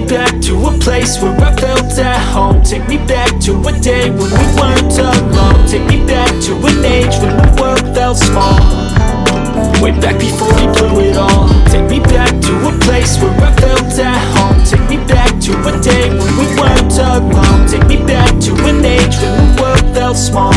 back to a place where I felt at home. Take me back to a day when we weren't alone. Take me back to an age when the world felt small. Way back before we blew it all. Take me back to a place where I felt at home. Take me back to a day when we weren't alone. Take me back to an age when the world felt small.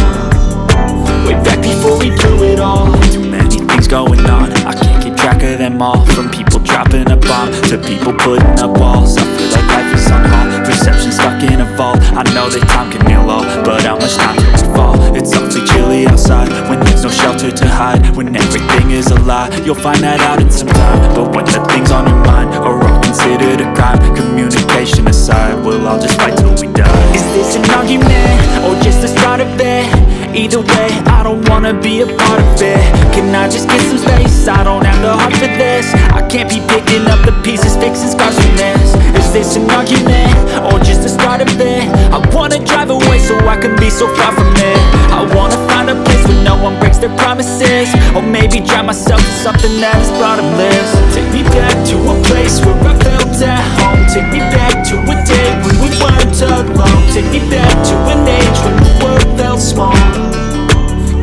Way back before we blew it all. Too many things going on, I can't keep track of them all. From people dropping a bomb to people putting up walls. I feel like life is on hold, perception stuck in a vault. I know that time can heal all, but how much time till we fall? It's awfully chilly outside, when there's no shelter to hide. When everything is a lie, you'll find that out in some time. But when the things on your mind are all considered a crime, communication aside, we'll all just fight till we die. Is this an argument, or just the start of it? Either way, I don't wanna be a part of it. Can I just get some space? I don't have the heart for this. I can't be picking up the pieces, fixing scars from this. Is this an argument, or just the start of it? I wanna drive away so I can be so far from it. I wanna find a place where no one breaks their promises. Or maybe drown myself in something that is bottomless. Take me back to a place where I felt at home. Take me back to a day when we weren't alone. Take me back to an age when the world felt small.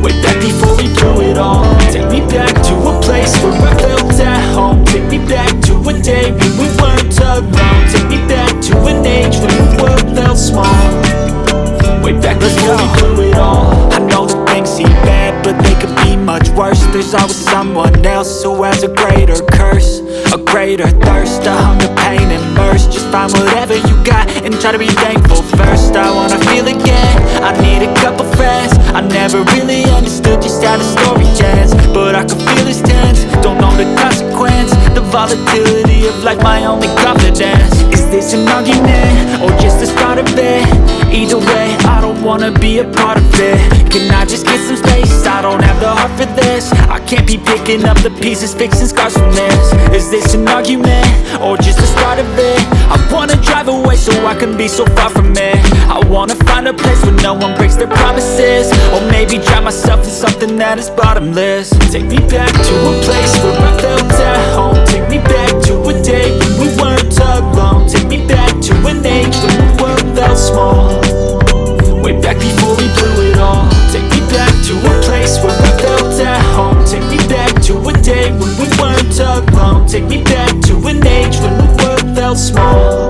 Way back before we blew it all. Take me back to a place where I felt at home. Take me back to a day when we weren't alone. Take me back to an age when the world felt small. Way back before we blew it all. I know that things seem bad, but they could be much worse. There's always someone else who has a greater curse, a greater thirst, a hunger, pain, and mercy. Just find whatever you got and try to be thankful first. I wanna feel again, I need a couple friends. I never really understood just how the story ends, but I can feel it's tense, don't know the consequence. The volatility of life, my only confidence. Is this an argument, or just the start of it? Either way, I don't wanna be a part of it. Can I just get some space? I don't have the heart for this. I can't be picking up the pieces, fixing scars from this. Is this an argument, or just the start of it? I wanna drive away so I can be so far from it. I wanna find a place where no one breaks their promises. Or maybe drown myself in something that is bottomless. Take me back to a place where I felt at home. Take me back to a day when we weren't alone. Take me back to an age when the world felt small. Way back before we blew it all. Take me back to a place where I felt at home. Take me back to a day when we weren't alone. Take me back to an age when the world felt small.